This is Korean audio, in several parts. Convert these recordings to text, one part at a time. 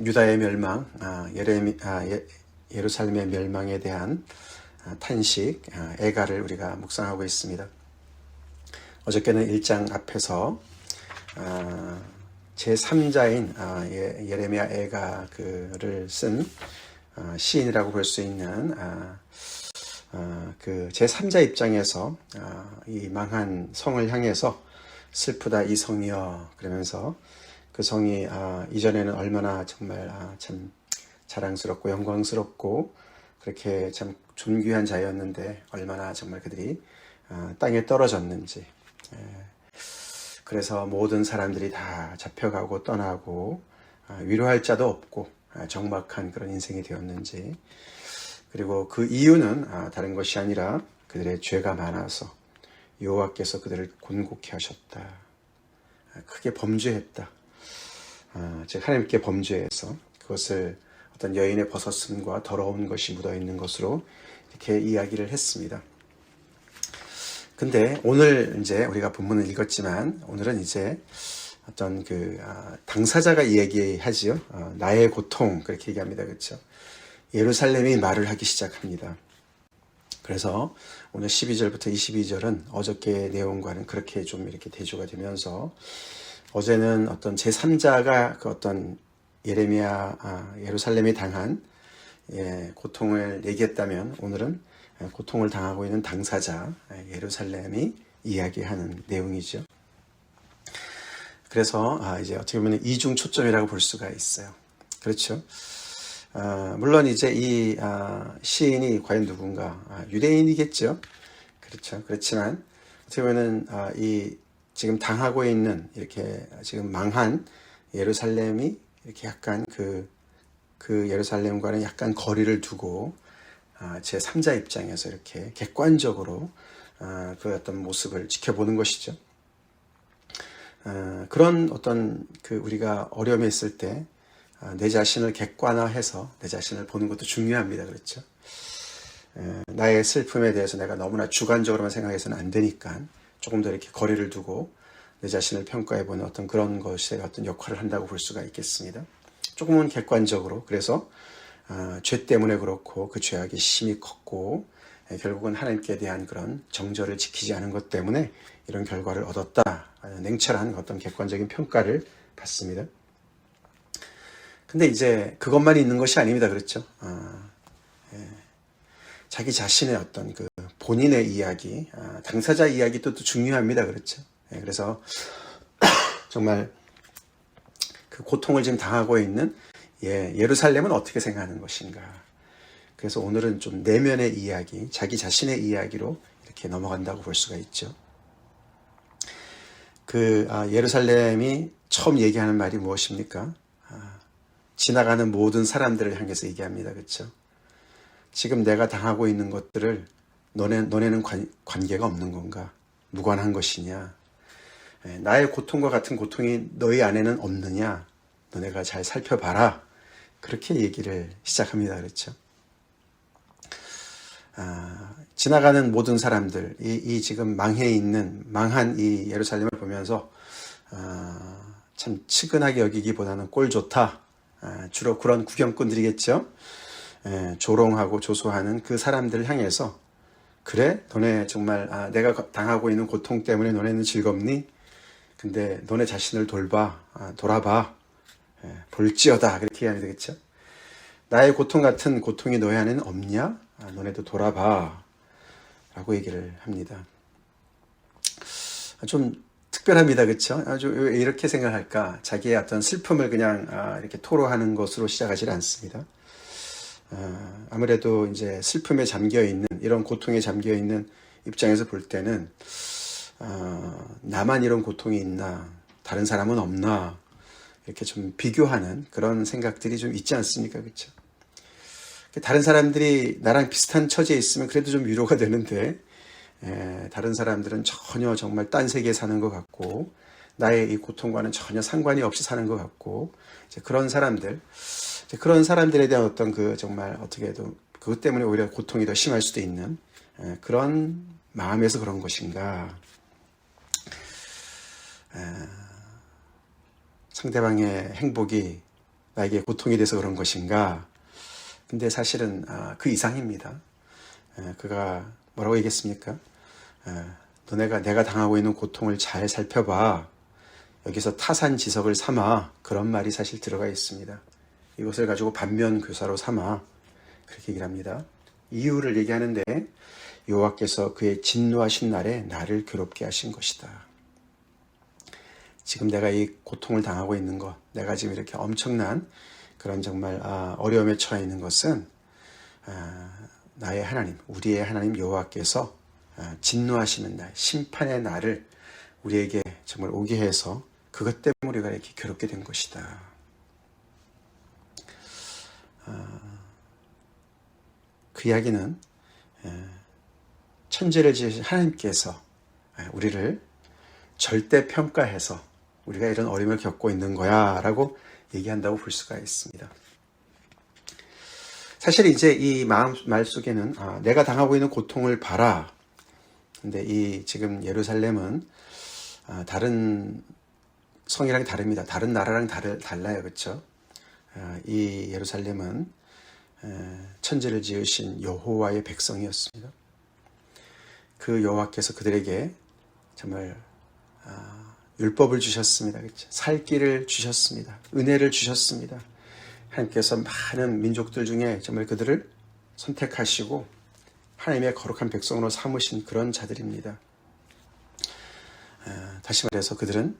유다의 멸망, 예루살렘의 멸망에 대한 탄식, 애가를 우리가 묵상하고 있습니다. 어저께는 1장 앞에서 제3자인 예레미야 애가를 쓴 시인이라고 볼 수 있는 그 제3자 입장에서 이 망한 성을 향해서 슬프다 이 성이여 그러면서 그 성이 이전에는 얼마나 정말 참 자랑스럽고 영광스럽고 그렇게 참 존귀한 자였는데 얼마나 정말 그들이 땅에 떨어졌는지, 그래서 모든 사람들이 다 잡혀가고 떠나고 위로할 자도 없고 적막한 그런 인생이 되었는지, 그리고 그 이유는 다른 것이 아니라 그들의 죄가 많아서 여호와께서 그들을 곤곡케 하셨다. 크게 범죄했다. 즉 하나님께 범죄해서 그것을 어떤 여인의 벗었음과 더러운 것이 묻어있는 것으로 이렇게 이야기를 했습니다. 근데 오늘 이제 우리가 본문을 읽었지만 오늘은 이제 어떤 당사자가 이야기하지요. 나의 고통 그렇게 얘기합니다. 그렇죠? 예루살렘이 말을 하기 시작합니다. 그래서 오늘 12절부터 22절은 어저께 내용과는 그렇게 좀 이렇게 대조가 되면서, 어제는 어떤 제3자가 그 어떤 예루살렘이 당한 고통을 얘기했다면, 오늘은 고통을 당하고 있는 당사자 예루살렘이 이야기하는 내용이죠. 그래서 이제 어떻게 보면 이중 초점이라고 볼 수가 있어요. 그렇죠? 물론 이제 이 시인이 과연 누군가? 유대인이겠죠. 그렇죠. 그렇지만 어떻게 보면은 이 지금 당하고 있는 이렇게 지금 망한 예루살렘이 이렇게 약간 그 예루살렘과는 약간 거리를 두고 제 3자 입장에서 이렇게 객관적으로 그 어떤 모습을 지켜보는 것이죠. 그런 어떤 우리가 어려움에 있을 때 내 자신을 객관화해서 내 자신을 보는 것도 중요합니다. 그렇죠? 나의 슬픔에 대해서 내가 너무나 주관적으로만 생각해서는 안 되니까 조금 더 이렇게 거리를 두고 내 자신을 평가해보는 어떤 그런 것에 어떤 역할을 한다고 볼 수가 있겠습니다. 조금은 객관적으로. 그래서 죄 때문에 그렇고 그 죄악이 심히 컸고 결국은 하나님께 대한 그런 정절을 지키지 않은 것 때문에 이런 결과를 얻었다. 냉철한 어떤 객관적인 평가를 받습니다. 근데 이제 그것만 있는 것이 아닙니다. 그렇죠? 자기 자신의 어떤 본인의 이야기, 당사자 이야기도 또 중요합니다. 그렇죠? 그래서 정말 그 고통을 지금 당하고 있는 예루살렘은 어떻게 생각하는 것인가. 그래서 오늘은 좀 내면의 이야기, 자기 자신의 이야기로 이렇게 넘어간다고 볼 수가 있죠. 예루살렘이 처음 얘기하는 말이 무엇입니까? 지나가는 모든 사람들을 향해서 얘기합니다. 그렇죠? 지금 내가 당하고 있는 것들을 너네는 관계가 없는 건가? 무관한 것이냐? 나의 고통과 같은 고통이 너희 안에는 없느냐? 너네가 잘 살펴봐라. 그렇게 얘기를 시작합니다. 그렇죠? 지나가는 모든 사람들, 이 지금 망한 이 예루살렘을 보면서 참 측은하게 여기기보다는 꼴 좋다. 주로 그런 구경꾼들이겠죠. 조롱하고 조소하는 그 사람들을 향해서, 그래? 너네 정말 내가 당하고 있는 고통 때문에 너네는 즐겁니? 근데 너네 자신을 돌아봐. 볼지어다. 그렇게 해야 되겠죠. 나의 고통 같은 고통이 너희 안에는 없냐? 너네도 돌아봐. 라고 얘기를 합니다. 좀 특별합니다. 그렇죠? 아주 왜 이렇게 생각할까? 자기의 어떤 슬픔을 그냥 이렇게 토로하는 것으로 시작하지 않습니다. 아무래도 이제 슬픔에 잠겨있는, 이런 고통에 잠겨있는 입장에서 볼 때는 나만 이런 고통이 있나? 다른 사람은 없나? 이렇게 좀 비교하는 그런 생각들이 좀 있지 않습니까? 그렇죠? 다른 사람들이 나랑 비슷한 처지에 있으면 그래도 좀 위로가 되는데, 다른 사람들은 전혀 정말 딴 세계에 사는 것 같고, 나의 이 고통과는 전혀 상관이 없이 사는 것 같고, 이제 그런 사람들에 대한 어떤 정말 어떻게 해도 그것 때문에 오히려 고통이 더 심할 수도 있는 그런 마음에서 그런 것인가. 상대방의 행복이 나에게 고통이 돼서 그런 것인가? 근데 사실은 그 이상입니다. 그가 뭐라고 얘기했습니까? 너네가 내가 당하고 있는 고통을 잘 살펴봐. 여기서 타산지석을 삼아. 그런 말이 사실 들어가 있습니다. 이것을 가지고 반면교사로 삼아. 그렇게 얘기를 합니다. 이유를 얘기하는데 여호와께서 그의 진노하신 날에 나를 괴롭게 하신 것이다. 지금 내가 이 고통을 당하고 있는 것, 내가 지금 이렇게 엄청난 그런 정말 어려움에 처해 있는 것은 나의 하나님, 우리의 하나님 여호와께서 진노하시는 날, 심판의 날을 우리에게 정말 오게 해서 그것 때문에 우리가 이렇게 괴롭게 된 것이다. 그 이야기는 천지를 지으신 하나님께서 우리를 절대평가해서 우리가 이런 어려움을 겪고 있는 거야 라고 얘기한다고 볼 수가 있습니다. 사실 이제 이 말 속에는 내가 당하고 있는 고통을 봐라. 근데 이 지금 예루살렘은 다른 성이랑 다릅니다. 다른 나라랑 달라요. 그렇죠? 이 예루살렘은 천지를 지으신 여호와의 백성이었습니다. 그 여호와께서 그들에게 정말 율법을 주셨습니다. 그렇죠? 살 길을 주셨습니다. 은혜를 주셨습니다. 하나님께서 많은 민족들 중에 정말 그들을 선택하시고 하나님의 거룩한 백성으로 삼으신 그런 자들입니다. 다시 말해서 그들은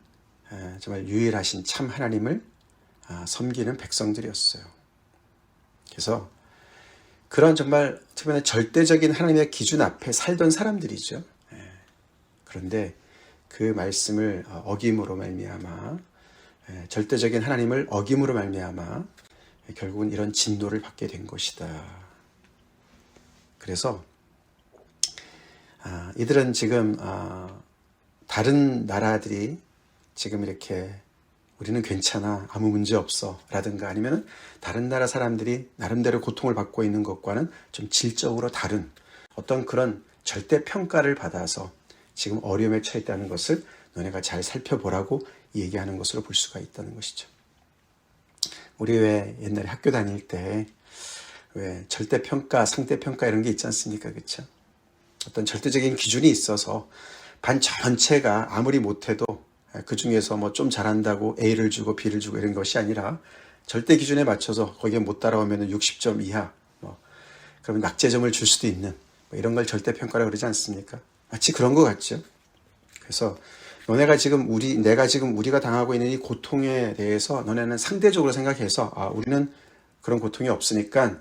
정말 유일하신 참 하나님을 섬기는 백성들이었어요. 그래서 그런 정말 절대적인 하나님의 기준 앞에 살던 사람들이죠. 그런데 그 말씀을 어김으로 말미암아 절대적인 하나님을 어김으로 말미암아 결국은 이런 진노를 받게 된 것이다. 그래서 이들은 지금 다른 나라들이 지금 이렇게 우리는 괜찮아, 아무 문제 없어 라든가 아니면 다른 나라 사람들이 나름대로 고통을 받고 있는 것과는 좀 질적으로 다른 어떤 그런 절대평가를 받아서 지금 어려움에 처했다는 것을 너네가 잘 살펴보라고 얘기하는 것으로 볼 수가 있다는 것이죠. 우리 왜 옛날에 학교 다닐 때 왜 절대평가, 상대평가 이런 게 있지 않습니까? 그렇죠? 어떤 절대적인 기준이 있어서 반 전체가 아무리 못해도 그 중에서 뭐 좀 잘한다고 A를 주고 B를 주고 이런 것이 아니라 절대 기준에 맞춰서 거기에 못 따라오면 60점 이하 그러면 낙제점을 줄 수도 있는 이런 걸 절대평가라고 그러지 않습니까? 마치 그런 것 같죠. 그래서 너네가 지금 우리가 당하고 있는 이 고통에 대해서 너네는 상대적으로 생각해서 우리는 그런 고통이 없으니까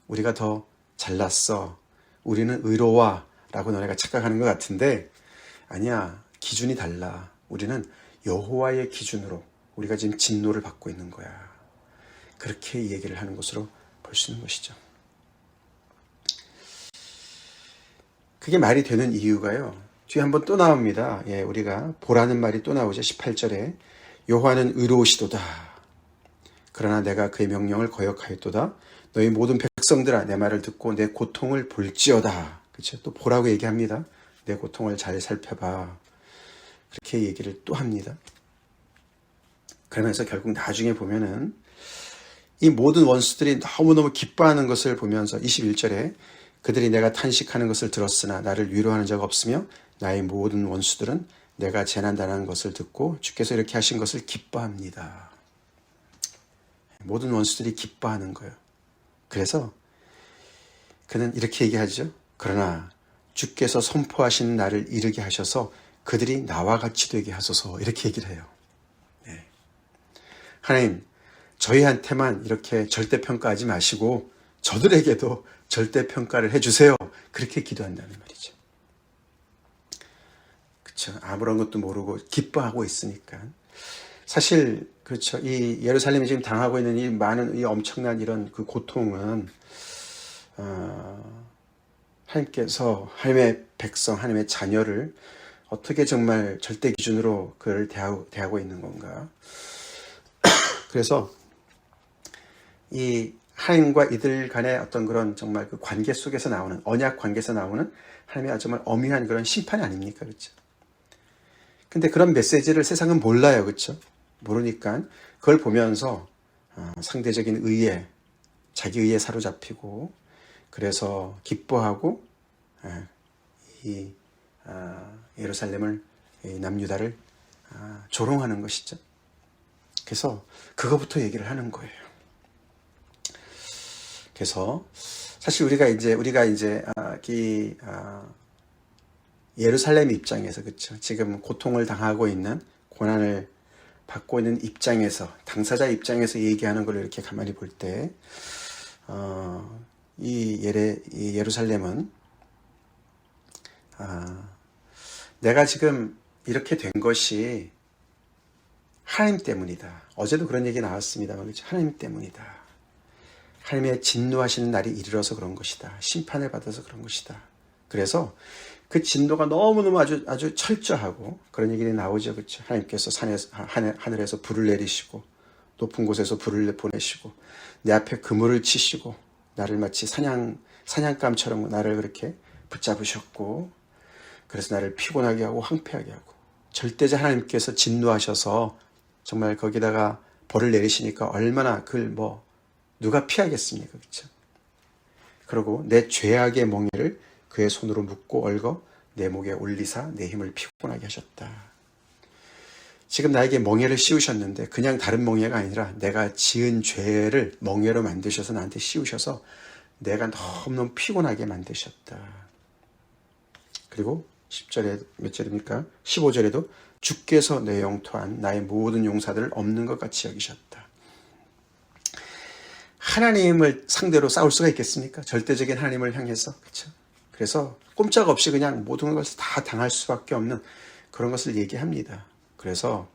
우리가 더 잘났어. 우리는 의로와 라고 너네가 착각하는 것 같은데 아니야. 기준이 달라. 우리는 여호와의 기준으로 우리가 지금 진노를 받고 있는 거야. 그렇게 얘기를 하는 것으로 볼 수 있는 것이죠. 그게 말이 되는 이유가요. 뒤에 한번 또 나옵니다. 우리가 보라는 말이 또 나오죠. 18절에 여호와는 의로우시도다. 그러나 내가 그의 명령을 거역하였도다. 너희 모든 백성들아 내 말을 듣고 내 고통을 볼지어다. 그렇죠? 또 보라고 얘기합니다. 내 고통을 잘 살펴봐. 그렇게 얘기를 또 합니다. 그러면서 결국 나중에 보면은 이 모든 원수들이 너무너무 기뻐하는 것을 보면서 21절에 그들이 내가 탄식하는 것을 들었으나 나를 위로하는 자가 없으며 나의 모든 원수들은 내가 재난당하는 것을 듣고 주께서 이렇게 하신 것을 기뻐합니다. 모든 원수들이 기뻐하는 거예요. 그래서 그는 이렇게 얘기하죠. 그러나 주께서 선포하신 날을 이르게 하셔서 그들이 나와 같이 되게 하소서 이렇게 얘기를 해요. 하나님, 저희한테만 이렇게 절대평가하지 마시고 저들에게도 절대평가를 해주세요. 그렇게 기도한다는 말이죠. 그렇죠. 아무런 것도 모르고 기뻐하고 있으니까. 사실 그렇죠. 이 예루살렘이 지금 당하고 있는 이 많은 이 엄청난 이런 그 고통은 하나님께서 하나님의 백성, 하나님의 자녀를 어떻게 정말 절대 기준으로 그를 대하고 있는 건가. 그래서 이 하나님과 이들 간의 어떤 그런 정말 그 관계 속에서 나오는 언약 관계에서 나오는 하나님의 정말 엄연한 그런 심판이 아닙니까? 그렇죠? 근데 그런 메시지를 세상은 몰라요. 그렇죠? 모르니까 그걸 보면서 상대적인 의에, 자기 의에 사로잡히고, 그래서 기뻐하고 이 예루살렘을, 이 남유다를 조롱하는 것이죠. 그래서 그거부터 얘기를 하는 거예요. 그래서 사실 우리가 이제 예루살렘 입장에서, 그렇죠, 지금 고통을 당하고 있는, 고난을 받고 있는 입장에서, 당사자 입장에서 얘기하는 걸 이렇게 가만히 볼 때, 이 예루살렘은 내가 지금 이렇게 된 것이 하나님 때문이다. 어제도 그런 얘기 나왔습니다만, 그렇죠? 하나님 때문이다. 하나님의 진노하시는 날이 이르러서 그런 것이다. 심판을 받아서 그런 것이다. 그래서 그 진노가 너무너무 아주 철저하고, 그런 얘기들이 나오죠. 그렇죠? 하나님께서 하늘에서 불을 내리시고, 높은 곳에서 불을 보내시고, 내 앞에 그물을 치시고, 나를 마치 사냥감처럼 나를 그렇게 붙잡으셨고, 그래서 나를 피곤하게 하고 황폐하게 하고, 절대자 하나님께서 진노하셔서 정말 거기다가 벌을 내리시니까 얼마나 그걸 누가 피하겠습니까? 그렇죠? 그리고 내 죄악의 멍에를 그의 손으로 묶고 얽어 내 목에 올리사 내 힘을 피곤하게 하셨다. 지금 나에게 멍에를 씌우셨는데, 그냥 다른 멍에가 아니라 내가 지은 죄를 멍에로 만드셔서 나한테 씌우셔서 내가 너무너무 피곤하게 만드셨다. 그리고 10절에 몇 절입니까? 15절에도 주께서 내 영토한 나의 모든 용사들을 없는 것 같이 여기셨다. 하나님을 상대로 싸울 수가 있겠습니까? 절대적인 하나님을 향해서. 그렇죠? 그래서 꼼짝없이 그냥 모든 것을 다 당할 수밖에 없는 그런 것을 얘기합니다. 그래서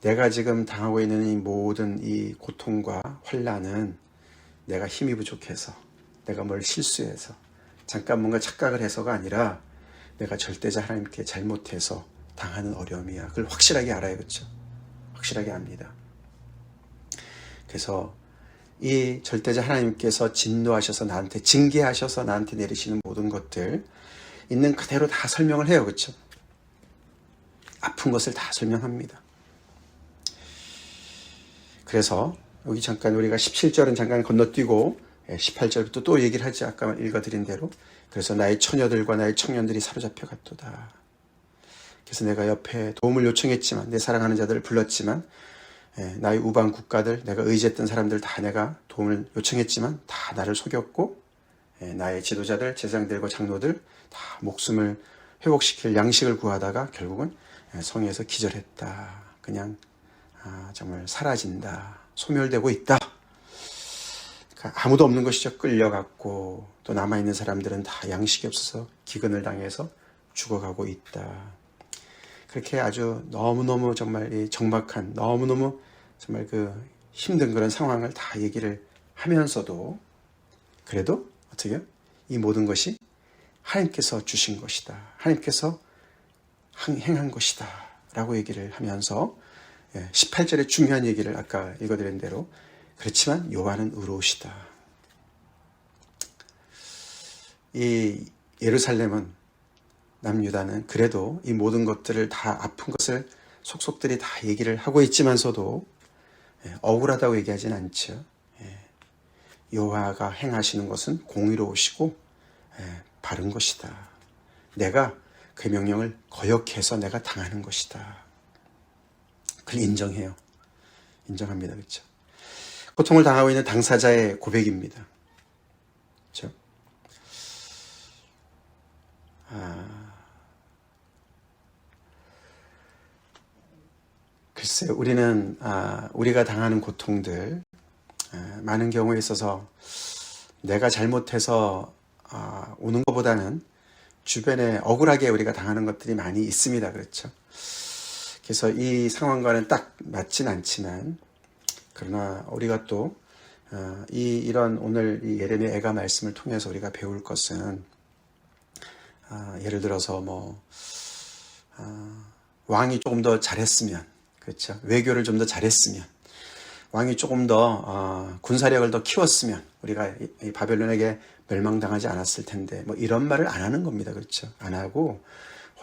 내가 지금 당하고 있는 이 모든 이 고통과 환난은 내가 힘이 부족해서, 내가 뭘 실수해서, 잠깐 뭔가 착각을 해서가 아니라 내가 절대자 하나님께 잘못해서 당하는 어려움이야. 그걸 확실하게 알아요. 그렇죠? 확실하게 압니다. 그래서 이 절대자 하나님께서 진노하셔서 나한테, 징계하셔서 나한테 내리시는 모든 것들 있는 그대로 다 설명을 해요. 그렇죠? 아픈 것을 다 설명합니다. 그래서 여기 잠깐 우리가 17절은 잠깐 건너뛰고 18절부터 또 얘기를 하지, 아까 읽어드린 대로. 그래서 나의 처녀들과 나의 청년들이 사로잡혀 갔도다. 그래서 내가 옆에 도움을 요청했지만, 내 사랑하는 자들을 불렀지만, 나의 우방 국가들, 내가 의지했던 사람들 다 내가 도움을 요청했지만 다 나를 속였고, 나의 지도자들, 제사장들과 장로들 다 목숨을 회복시킬 양식을 구하다가 결국은 성에서 기절했다. 그냥 정말 사라진다. 소멸되고 있다. 그러니까 아무도 없는 것이죠. 끌려갔고, 또 남아있는 사람들은 다 양식이 없어서 기근을 당해서 죽어가고 있다. 그렇게 아주 너무너무 정말 이 적막한, 너무너무 정말 그 힘든 그런 상황을 다 얘기를 하면서도, 그래도 어떻게요? 이 모든 것이 하나님께서 주신 것이다. 하나님께서 행한 것이다. 라고 얘기를 하면서 18절에 중요한 얘기를 아까 읽어드린 대로, 그렇지만 여호와는 의로우시다. 이 예루살렘은, 남유다는 그래도 이 모든 것들을 다, 아픈 것을 속속들이 다 얘기를 하고 있지만서도 억울하다고 얘기하진 않죠. 여호와가 행하시는 것은 공의로우시고 바른 것이다. 내가 그 명령을 거역해서 내가 당하는 것이다. 그걸 인정해요. 인정합니다. 그렇죠? 고통을 당하고 있는 당사자의 고백입니다. 그렇죠? 글쎄요, 우리가 당하는 고통들, 많은 경우에 있어서 내가 잘못해서 오는 것보다는 주변에 억울하게 우리가 당하는 것들이 많이 있습니다. 그렇죠? 그래서 이 상황과는 딱 맞진 않지만, 그러나 우리가 또 이런 오늘 이 예레미야 애가 말씀을 통해서 우리가 배울 것은, 예를 들어서 왕이 조금 더 잘했으면, 그렇죠? 외교를 좀 더 잘했으면, 왕이 조금 더 군사력을 더 키웠으면 우리가 이 바벨론에게 멸망당하지 않았을 텐데, 이런 말을 안 하는 겁니다. 그렇죠? 안 하고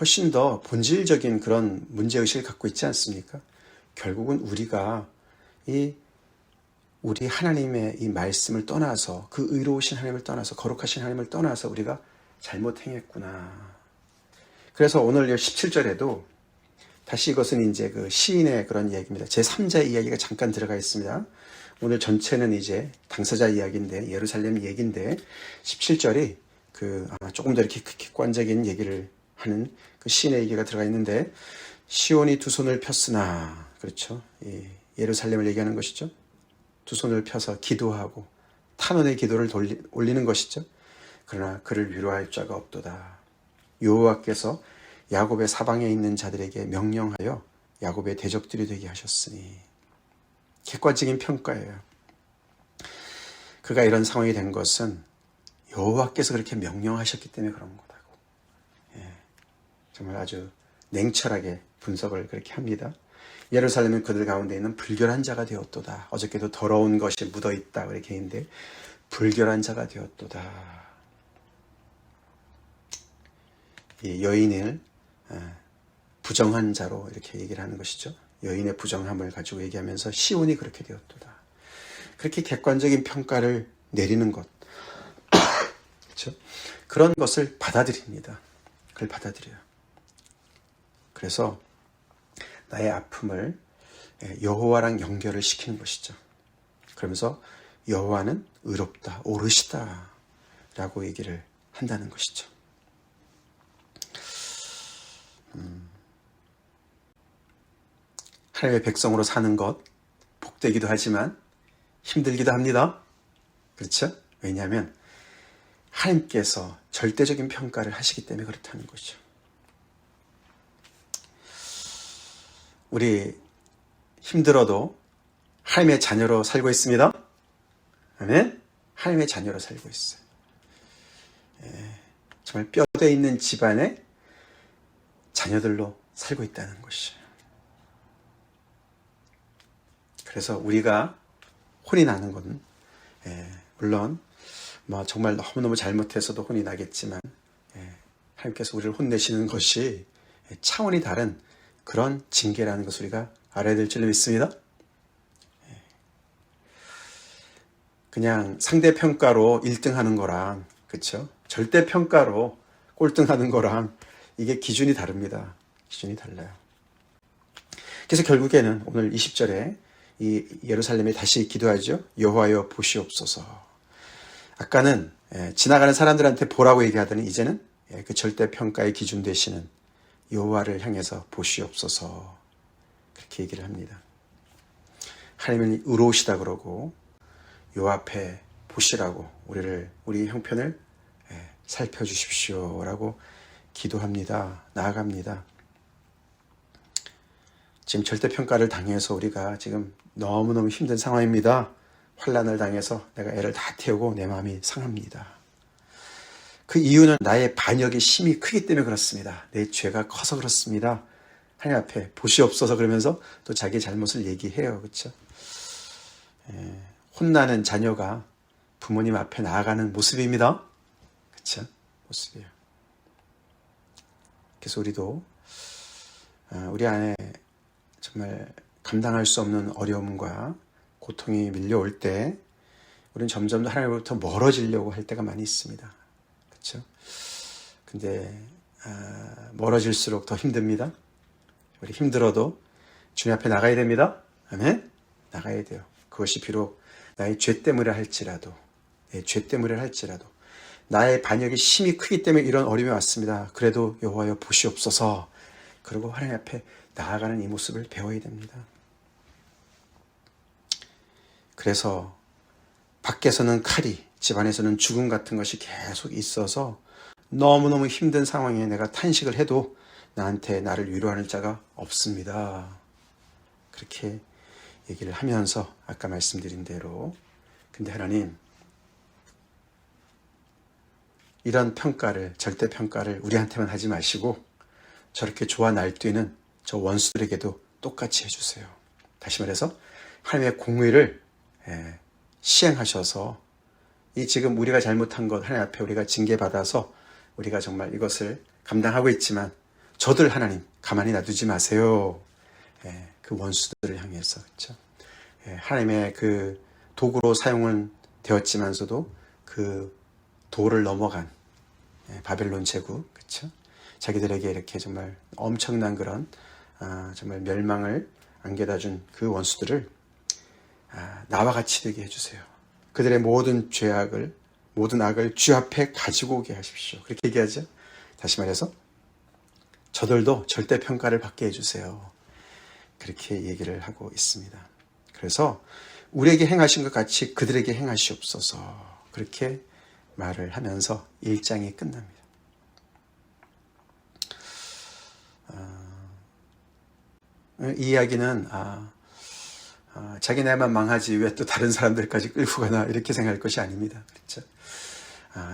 훨씬 더 본질적인 그런 문제의식을 갖고 있지 않습니까? 결국은 우리가 이 우리 하나님의 이 말씀을 떠나서, 그 의로우신 하나님을 떠나서, 거룩하신 하나님을 떠나서 우리가 잘못 행했구나. 그래서 오늘 17절에도 다시 이것은 이제 그 시인의 그런 이야기입니다. 제3자 이야기가 잠깐 들어가 있습니다. 오늘 전체는 이제 당사자 이야기인데, 예루살렘 얘기인데, 17절이 조금 더 이렇게 객관적인 얘기를 하는 그 시인의 얘기가 들어가 있는데, 시온이 두 손을 폈으나, 그렇죠. 예루살렘을 얘기하는 것이죠. 두 손을 펴서 기도하고 탄원의 기도를 올리는 것이죠. 그러나 그를 위로할 자가 없도다. 여호와께서 야곱의 사방에 있는 자들에게 명령하여 야곱의 대적들이 되게 하셨으니. 객관적인 평가예요. 그가 이런 상황이 된 것은 여호와께서 그렇게 명령하셨기 때문에 그런 거다고. 정말 아주 냉철하게 분석을 그렇게 합니다. 예루살렘은 그들 가운데 있는 불결한 자가 되었도다. 어저께도 더러운 것이 묻어있다 그렇게 했는데, 불결한 자가 되었도다. 이 여인을 부정한 자로 이렇게 얘기를 하는 것이죠. 여인의 부정함을 가지고 얘기하면서 시온이 그렇게 되었도다. 그렇게 객관적인 평가를 내리는 것, 그렇죠? 그런 것을 받아들입니다. 그걸 받아들여요. 그래서 나의 아픔을 여호와랑 연결을 시키는 것이죠. 그러면서 여호와는 의롭다, 오르시다 라고 얘기를 한다는 것이죠. 하나님의 백성으로 사는 것 복되기도 하지만 힘들기도 합니다. 그렇죠? 왜냐하면 하나님께서 절대적인 평가를 하시기 때문에 그렇다는 것이죠. 우리 힘들어도 하나님의 자녀로 살고 있습니다. 아멘? 하나님의 자녀로 살고 있어요. 정말 뼈대 있는 집안의 자녀들로 살고 있다는 것이에요. 그래서 우리가 혼이 나는 것은 물론 정말 너무너무 잘못해서도 혼이 나겠지만 하나님께서 우리를 혼내시는 것이 차원이 다른 그런 징계라는 것을 우리가 알아야 될 줄로 믿습니다. 그냥 상대평가로 1등하는 거랑, 그렇죠? 절대평가로 꼴등하는 거랑 이게 기준이 다릅니다. 기준이 달라요. 그래서 결국에는 오늘 20절에 이 예루살렘에 다시 기도하죠. 여호와여 보시옵소서. 아까는 지나가는 사람들한테 보라고 얘기하더니 이제는 그 절대평가의 기준 되시는 여호와를 향해서 보시옵소서 그렇게 얘기를 합니다. 하나님은 의로우시다 그러고 요 앞에 보시라고 우리 형편을 살펴주십시오라고 기도합니다. 나아갑니다. 지금 절대평가를 당해서 우리가 지금 너무너무 힘든 상황입니다. 환난을 당해서 내가 애를 다 태우고 내 마음이 상합니다. 그 이유는 나의 반역의 심이 크기 때문에 그렇습니다. 내 죄가 커서 그렇습니다. 하나님 앞에 보시옵소서 그러면서 또 자기 잘못을 얘기해요. 그렇죠? 혼나는 자녀가 부모님 앞에 나아가는 모습입니다. 그렇죠? 모습이에요. 그래서 우리도 우리 안에 정말 감당할 수 없는 어려움과 고통이 밀려올 때 우리는 점점 더 하나님으로부터 멀어지려고 할 때가 많이 있습니다. 그렇죠? 근데 멀어질수록 더 힘듭니다. 우리 힘들어도 주님 앞에 나가야 됩니다. 아멘? 나가야 돼요. 그것이 비록 나의 죄 때문에 할지라도, 내 죄 때문에 할지라도, 나의 반역이 심히 크기 때문에 이런 어려움이 왔습니다. 그래도 여호와여 보시옵소서. 그리고 하나님 앞에 나아가는 이 모습을 배워야 됩니다. 그래서 밖에서는 칼이, 집안에서는 죽음 같은 것이 계속 있어서 너무너무 힘든 상황에 내가 탄식을 해도 나한테 나를 위로하는 자가 없습니다. 그렇게 얘기를 하면서 아까 말씀드린 대로, 근데 하나님 이런 평가를, 절대평가를 우리한테만 하지 마시고 저렇게 좋아 날뛰는 저 원수들에게도 똑같이 해주세요. 다시 말해서 하나님의 공의를 시행하셔서 이 지금 우리가 잘못한 것 하나님 앞에 우리가 징계받아서 우리가 정말 이것을 감당하고 있지만 저들 하나님 가만히 놔두지 마세요. 그 원수들을 향해서, 그렇죠? 하나님의 그 도구로 사용은 되었지만서도 그 도를 넘어간 바벨론 제국, 그렇죠? 자기들에게 이렇게 정말 엄청난 그런 정말 멸망을 안겨다 준 그 원수들을 나와 같이 되게 해주세요. 그들의 모든 죄악을, 모든 악을 주 앞에 가지고 오게 하십시오. 그렇게 얘기하죠. 다시 말해서 저들도 절대평가를 받게 해주세요. 그렇게 얘기를 하고 있습니다. 그래서 우리에게 행하신 것 같이 그들에게 행하시옵소서, 그렇게 말을 하면서 1장이 끝납니다. 이 이야기는 자기네만 망하지 왜 또 다른 사람들까지 끌고 가나, 이렇게 생각할 것이 아닙니다. 그렇죠?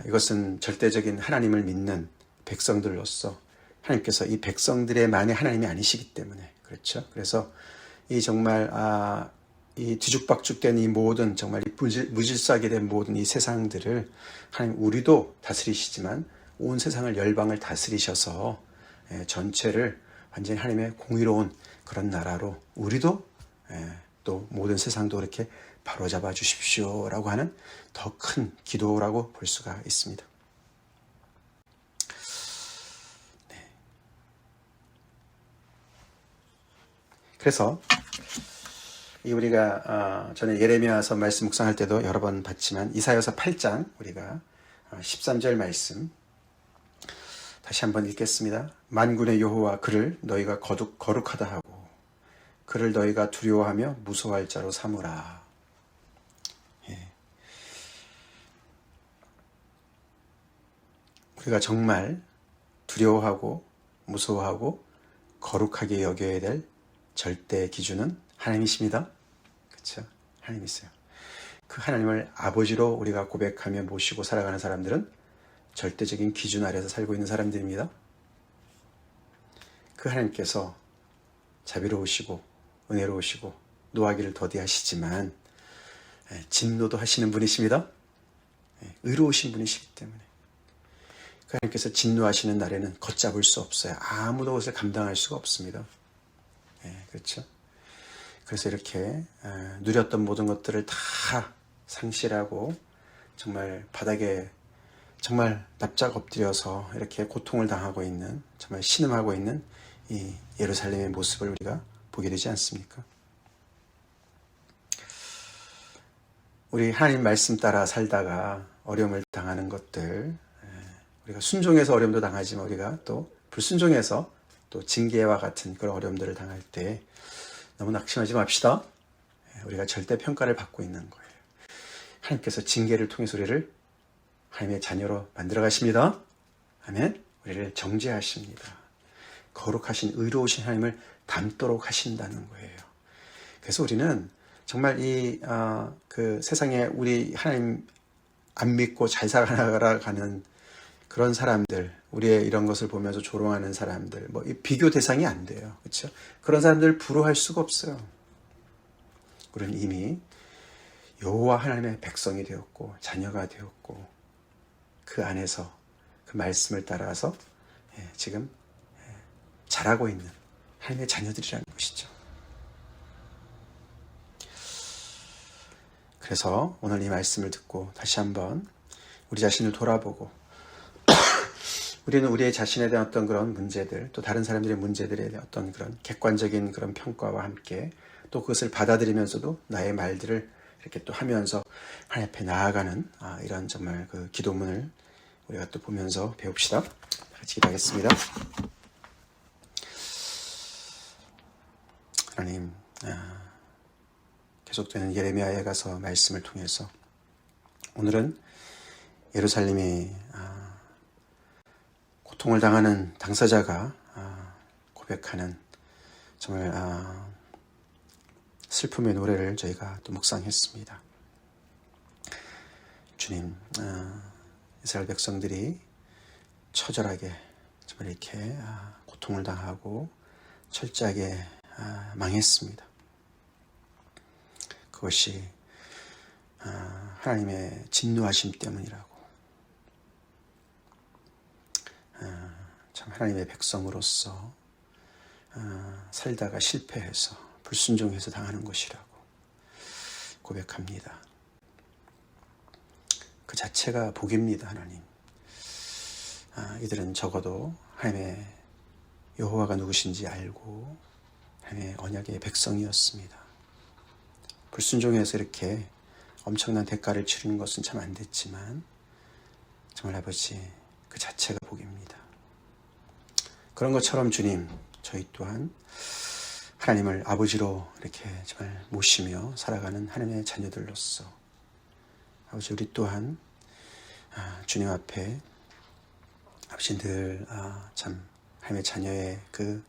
이것은 절대적인 하나님을 믿는 백성들로서 하나님께서 이 백성들의만의 하나님이 아니시기 때문에, 그렇죠? 그래서 이 정말 이 뒤죽박죽된 이 모든 정말 이 무질서하게 된 모든 이 세상들을 하나님, 우리도 다스리시지만 온 세상을, 열방을 다스리셔서 전체를 완전히 하나님의 공의로운 그런 나라로 우리도 또 모든 세상도 그렇게 바로잡아 주십시오라고 하는 더 큰 기도라고 볼 수가 있습니다. 네. 그래서 우리가 전에 예레미야서 말씀 묵상할 때도 여러 번 봤지만 이사야서 8장 우리가 13절 말씀 다시 한번 읽겠습니다. 만군의 여호와 그를 너희가 거룩하다 하고 그를 너희가 두려워하며 무서워할 자로 삼으라. 예. 우리가 정말 두려워하고 무서워하고 거룩하게 여겨야 될 절대 기준은 하나님이십니다. 그렇죠? 하나님이세요. 그 하나님을 아버지로 우리가 고백하며 모시고 살아가는 사람들은 절대적인 기준 아래서 살고 있는 사람들입니다. 그 하나님께서 자비로우시고 은혜로우시고 노하기를 더디하시지만 진노도 하시는 분이십니다. 의로우신 분이시기 때문에 그 하나님께서 진노하시는 날에는 걷잡을 수 없어요. 아무도 그것을 감당할 수가 없습니다. 그렇죠? 그래서 이렇게 누렸던 모든 것들을 다 상실하고 정말 바닥에 정말 납작 엎드려서 이렇게 고통을 당하고 있는, 정말 신음하고 있는 이 예루살렘의 모습을 우리가 보게 되지 않습니까? 우리 하나님 말씀 따라 살다가 어려움을 당하는 것들, 우리가 순종해서 어려움도 당하지만 우리가 또 불순종해서 또 징계와 같은 그런 어려움들을 당할 때 너무 낙심하지 맙시다. 우리가 절대 평가를 받고 있는 거예요. 하나님께서 징계를 통해서 우리를 하나님의 자녀로 만들어 가십니다. 아멘. 우리를 정죄하십니다. 거룩하신 의로우신 하나님을 닮도록 하신다는 거예요. 그래서 우리는 정말 그 세상에 우리 하나님 안 믿고 잘 살아가는 그런 사람들, 우리의 이런 것을 보면서 조롱하는 사람들, 뭐 비교 대상이 안 돼요. 그렇죠? 그런 사람들을 부러워할 수가 없어요. 우리는 이미 여호와 하나님의 백성이 되었고 자녀가 되었고 그 안에서 그 말씀을 따라서 지금 자라고 있는 하나님의 자녀들이라는 것이죠. 그래서 오늘 이 말씀을 듣고 다시 한번 우리 자신을 돌아보고 우리는 우리의 자신에 대한 어떤 그런 문제들, 또 다른 사람들의 문제들에 대한 어떤 그런 객관적인 그런 평가와 함께 또 그것을 받아들이면서도 나의 말들을 이렇게 또 하면서 하나님 앞에 나아가는 이런 정말 그 기도문을 우리가 또 보면서 배웁시다. 같이 기도하겠습니다. 하나님, 계속되는 예레미야에 가서 말씀을 통해서 오늘은 예루살렘이 고통을 당하는 당사자가 고백하는 정말 슬픔의 노래를 저희가 또 묵상했습니다. 주님, 이스라엘 백성들이 처절하게 정말 이렇게 고통을 당하고 철저하게 망했습니다. 그것이 하나님의 진노하심 때문이라고. 참 하나님의 백성으로서 살다가 실패해서 불순종해서 당하는 것이라고 고백합니다. 자체가 복입니다. 하나님. 이들은 적어도 하나님의 여호와가 누구신지 알고 하나님의 언약의 백성이었습니다. 불순종해서 이렇게 엄청난 대가를 치르는 것은 참 안 됐지만 정말 아버지 그 자체가 복입니다. 그런 것처럼 주님, 저희 또한 하나님을 아버지로 이렇게 정말 모시며 살아가는 하나님의 자녀들로서 아버지 우리 또한 주님 앞에 아버지 늘 참 하나님의 자녀의 그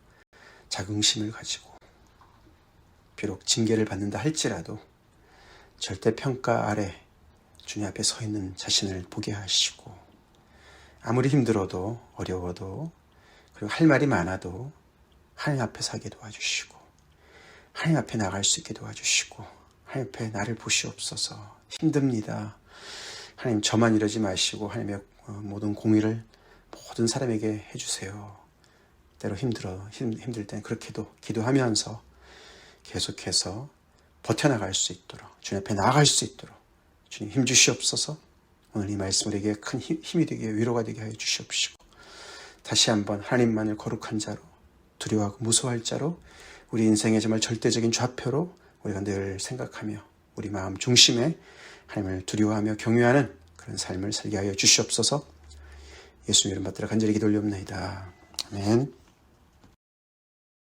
자긍심을 가지고 비록 징계를 받는다 할지라도 절대 평가 아래 주님 앞에 서 있는 자신을 보게 하시고 아무리 힘들어도 어려워도 그리고 할 말이 많아도 하나님 앞에 서게 도와주시고 하나님 앞에 나갈 수 있게 도와주시고 하나님 앞에 나를 보시옵소서. 힘듭니다. 하나님 저만 이러지 마시고 하나님의 모든 공의를 모든 사람에게 해주세요. 때로 힘들 땐 그렇게도 기도하면서 계속해서 버텨나갈 수 있도록 주님 앞에 나아갈 수 있도록 주님 힘 주시옵소서. 오늘 이 말씀 우리에게 큰 힘이 되게 위로가 되게 하여 주시옵시고 다시 한번 하나님만을 거룩한 자로 두려워하고 무서워할 자로 우리 인생의 정말 절대적인 좌표로 우리가 늘 생각하며 우리 마음 중심에 하나님을 두려워하며 경외하는 그런 삶을 살게 하여 주시옵소서. 예수님 이름 받들어 간절히 기도 올려옵나이다. 아멘.